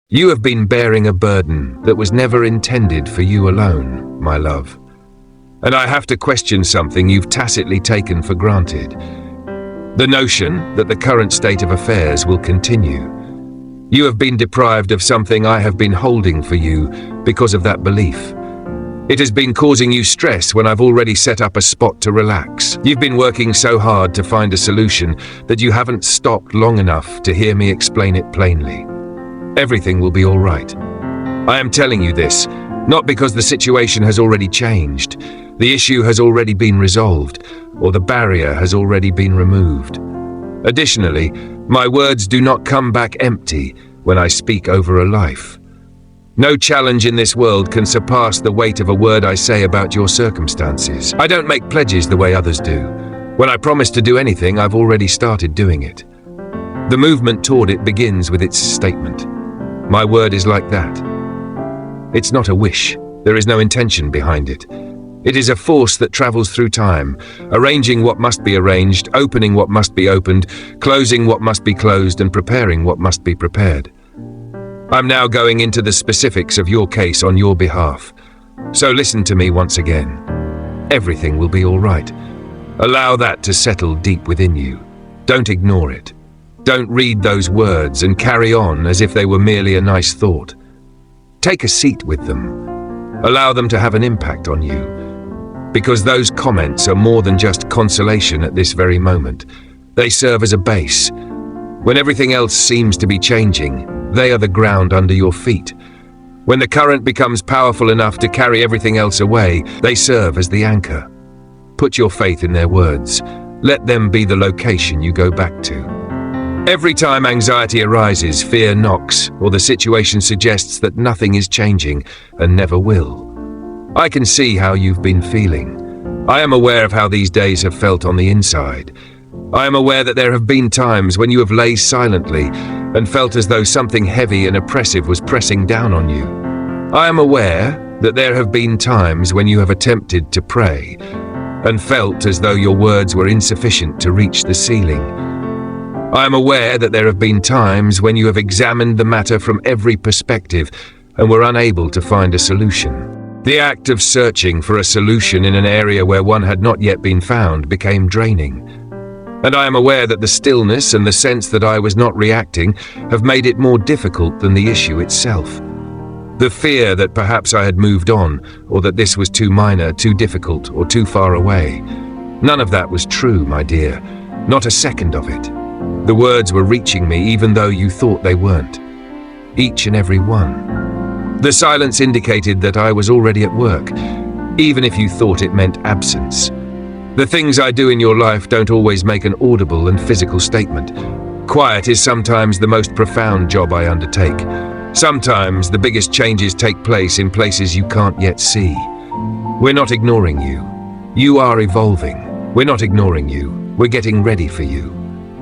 You have been bearing a burden that was never intended for you alone, my love. And I have to question something you've tacitly taken for granted. The notion that the current state of affairs will continue. You have been deprived of something I have been holding for you because of that belief. It has been causing you stress when I've already set up a spot to relax. You've been working so hard to find a solution that you haven't stopped long enough to hear me explain it plainly. Everything will be all right. I am telling you this, not because the situation has already changed, the issue has already been resolved, or the barrier has already been removed. Additionally, my words do not come back empty when I speak over a life. No challenge in this world can surpass the weight of a word I say about your circumstances. I don't make pledges the way others do. When I promise to do anything, I've already started doing it. The movement toward it begins with its statement. My word is like that. It's not a wish. There is no intention behind it. It is a force that travels through time, arranging what must be arranged, opening what must be opened, closing what must be closed, and preparing what must be prepared. I'm now going into the specifics of your case on your behalf. So listen to me once again. Everything will be all right. Allow that to settle deep within you. Don't ignore it. Don't read those words and carry on as if they were merely a nice thought. Take a seat with them. Allow them to have an impact on you. Because those comments are more than just consolation at this very moment. They serve as a base. When everything else seems to be changing, they are the ground under your feet. When the current becomes powerful enough to carry everything else away, they serve as the anchor. Put your faith in their words. Let them be the location you go back to. Every time anxiety arises, fear knocks, or the situation suggests that nothing is changing and never will. I can see how you've been feeling. I am aware of how these days have felt on the inside. I am aware that there have been times when you have laid silently and felt as though something heavy and oppressive was pressing down on you. I am aware that there have been times when you have attempted to pray and felt as though your words were insufficient to reach the ceiling. I am aware that there have been times when you have examined the matter from every perspective and were unable to find a solution. The act of searching for a solution in an area where one had not yet been found became draining. And I am aware that the stillness and the sense that I was not reacting have made it more difficult than the issue itself. The fear that perhaps I had moved on, or that this was too minor, too difficult, or too far away. None of that was true, my dear. Not a second of it. The words were reaching me even though you thought they weren't. Each and every one. The silence indicated that I was already at work, even if you thought it meant absence. The things I do in your life don't always make an audible and physical statement. Quiet is sometimes the most profound job I undertake. Sometimes the biggest changes take place in places you can't yet see. We're not ignoring you. You are evolving. We're not ignoring you. We're getting ready for you.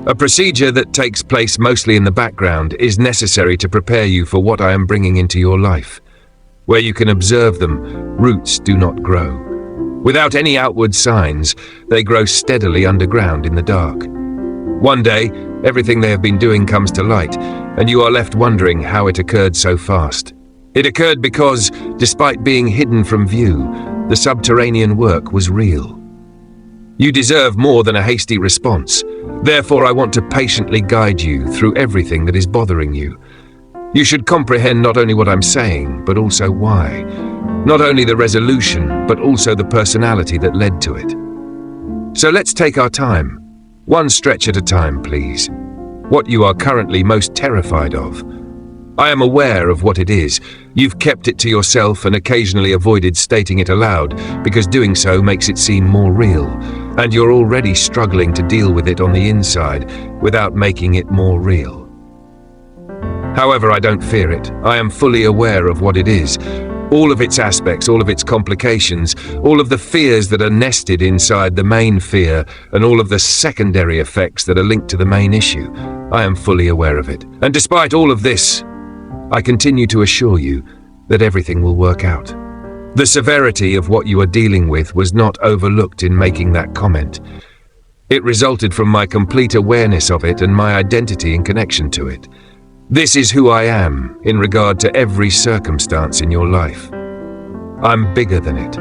A procedure that takes place mostly in the background is necessary to prepare you for what I am bringing into your life. Where you can observe them, roots do not grow. Without any outward signs, they grow steadily underground in the dark. One day, everything they have been doing comes to light, and you are left wondering how it occurred so fast. It occurred because, despite being hidden from view, the subterranean work was real. You deserve more than a hasty response. Therefore, I want to patiently guide you through everything that is bothering you. You should comprehend not only what I'm saying, but also why. Not only the resolution, but also the personality that led to it. So let's take our time. One stretch at a time, please. What you are currently most terrified of. I am aware of what it is. You've kept it to yourself and occasionally avoided stating it aloud because doing so makes it seem more real, and you're already struggling to deal with it on the inside without making it more real. However, I don't fear it. I am fully aware of what it is. All of its aspects, all of its complications, all of the fears that are nested inside the main fear, and all of the secondary effects that are linked to the main issue. I am fully aware of it. And despite all of this, I continue to assure you that everything will work out. The severity of what you are dealing with was not overlooked in making that comment. It resulted from my complete awareness of it and my identity in connection to it. This is who I am in regard to every circumstance in your life. I'm bigger than it.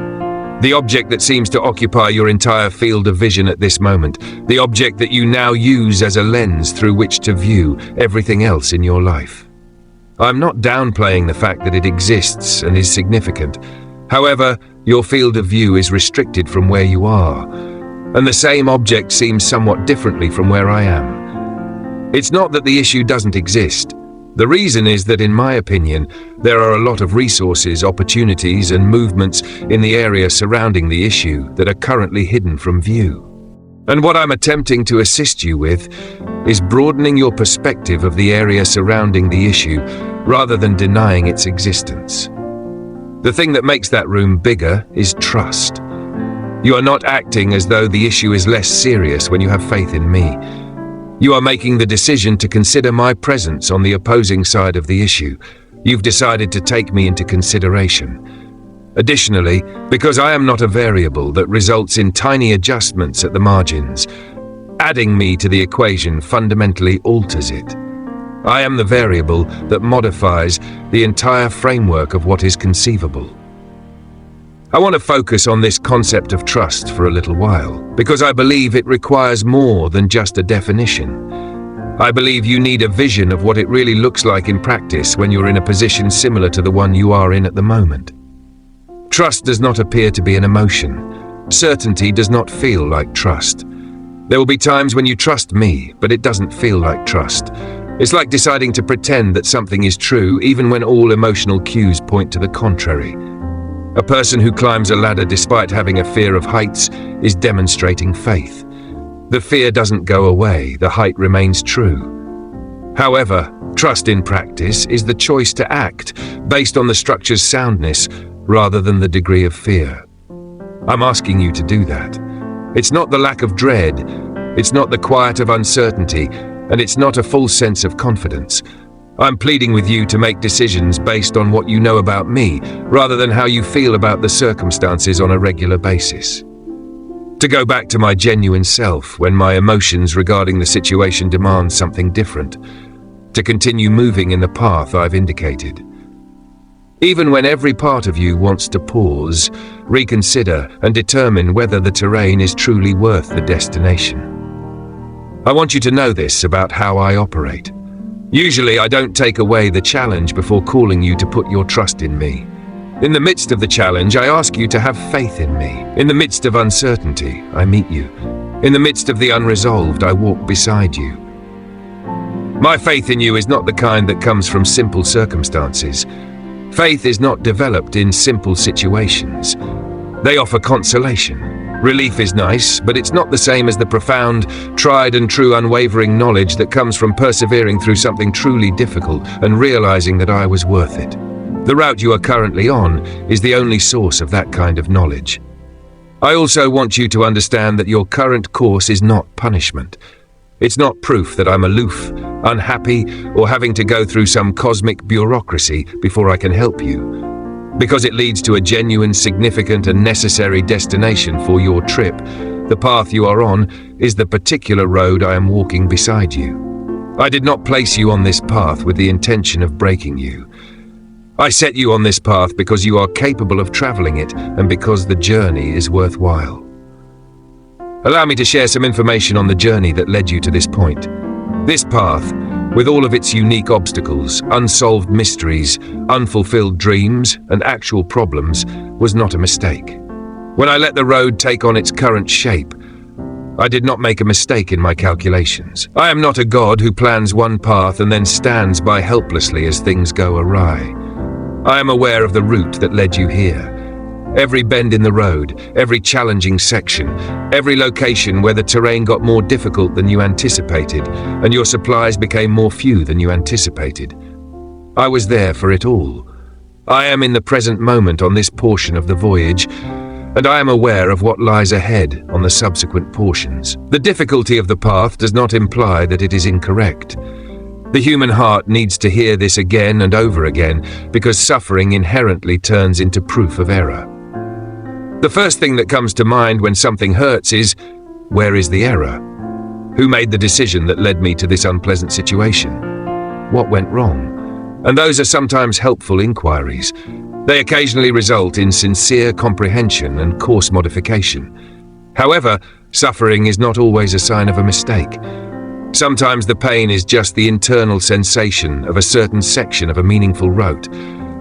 The object that seems to occupy your entire field of vision at this moment, the object that you now use as a lens through which to view everything else in your life. I'm not downplaying the fact that it exists and is significant. However, your field of view is restricted from where you are, and the same object seems somewhat differently from where I am. It's not that the issue doesn't exist. The reason is that, in my opinion, there are a lot of resources, opportunities, and movements in the area surrounding the issue that are currently hidden from view. And what I'm attempting to assist you with is broadening your perspective of the area surrounding the issue rather than denying its existence. The thing that makes that room bigger is trust. You are not acting as though the issue is less serious when you have faith in me. You are making the decision to consider my presence on the opposing side of the issue. You've decided to take me into consideration. Additionally, because I am not a variable that results in tiny adjustments at the margins, adding me to the equation fundamentally alters it. I am the variable that modifies the entire framework of what is conceivable. I want to focus on this concept of trust for a little while, because I believe it requires more than just a definition. I believe you need a vision of what it really looks like in practice when you're in a position similar to the one you are in at the moment. Trust does not appear to be an emotion. Certainty does not feel like trust. There will be times when you trust me, but it doesn't feel like trust. It's like deciding to pretend that something is true even when all emotional cues point to the contrary. A person who climbs a ladder despite having a fear of heights is demonstrating faith. The fear doesn't go away, the height remains true. However, trust in practice is the choice to act based on the structure's soundness rather than the degree of fear. I'm asking you to do that. It's not the lack of dread, it's not the quiet of uncertainty, and it's not a full sense of confidence. I'm pleading with you to make decisions based on what you know about me, rather than how you feel about the circumstances on a regular basis. To go back to my genuine self when my emotions regarding the situation demand something different. To continue moving in the path I've indicated. Even when every part of you wants to pause, reconsider, and determine whether the terrain is truly worth the destination. I want you to know this about how I operate. Usually, I don't take away the challenge before calling you to put your trust in me. In the midst of the challenge, I ask you to have faith in me. In the midst of uncertainty, I meet you. In the midst of the unresolved, I walk beside you. My faith in you is not the kind that comes from simple circumstances. Faith is not developed in simple situations. They offer consolation. Relief is nice, but it's not the same as the profound, tried and true unwavering knowledge that comes from persevering through something truly difficult and realizing that I was worth it. The route you are currently on is the only source of that kind of knowledge. I also want you to understand that your current course is not punishment. It's not proof that I'm aloof, unhappy, or having to go through some cosmic bureaucracy before I can help you. Because it leads to a genuine, significant, and necessary destination for your trip, the path you are on is the particular road I am walking beside you. I did not place you on this path with the intention of breaking you. I set you on this path because you are capable of traveling it and because the journey is worthwhile. Allow me to share some information on the journey that led you to this point. This path, with all of its unique obstacles, unsolved mysteries, unfulfilled dreams, and actual problems, was not a mistake. When I let the road take on its current shape, I did not make a mistake in my calculations. I am not a god who plans one path and then stands by helplessly as things go awry. I am aware of the route that led you here. Every bend in the road, every challenging section, every location where the terrain got more difficult than you anticipated and your supplies became more few than you anticipated. I was there for it all. I am in the present moment on this portion of the voyage, and I am aware of what lies ahead on the subsequent portions. The difficulty of the path does not imply that it is incorrect. The human heart needs to hear this again and over again because suffering inherently turns into proof of error. The first thing that comes to mind when something hurts is, where is the error? Who made the decision that led me to this unpleasant situation? what went wrong? And those are sometimes helpful inquiries. They occasionally result in sincere comprehension and course modification. However, suffering is not always a sign of a mistake. Sometimes the pain is just the internal sensation of a certain section of a meaningful route.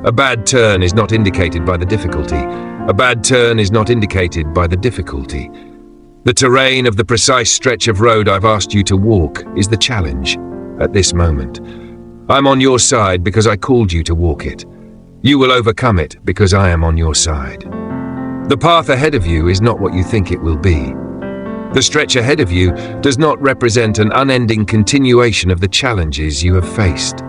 A bad turn is not indicated by the difficulty. A bad turn is not indicated by the difficulty. The terrain of the precise stretch of road I've asked you to walk is the challenge at this moment. I'm on your side because I called you to walk it. You will overcome it because I am on your side. The path ahead of you is not what you think it will be. The stretch ahead of you does not represent an unending continuation of the challenges you have faced.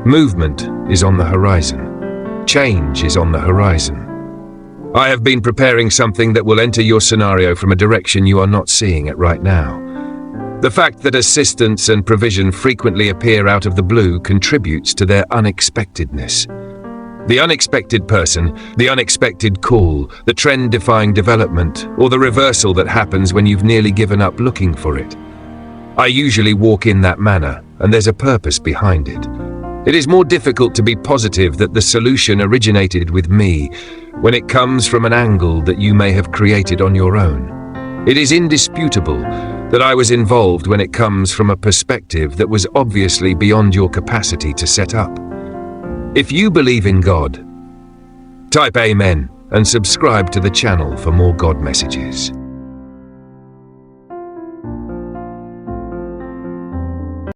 Movement is on the horizon. Change is on the horizon. I have been preparing something that will enter your scenario from a direction you are not seeing it right now. The fact that assistance and provision frequently appear out of the blue contributes to their unexpectedness. The unexpected person, the unexpected call, the trend-defying development, or the reversal that happens when you've nearly given up looking for it. I usually walk in that manner, and there's a purpose behind it. It is more difficult to be positive that the solution originated with me when it comes from an angle that you may have created on your own. It is indisputable that I was involved when it comes from a perspective that was obviously beyond your capacity to set up. If you believe in God, type Amen and subscribe to the channel for more God messages.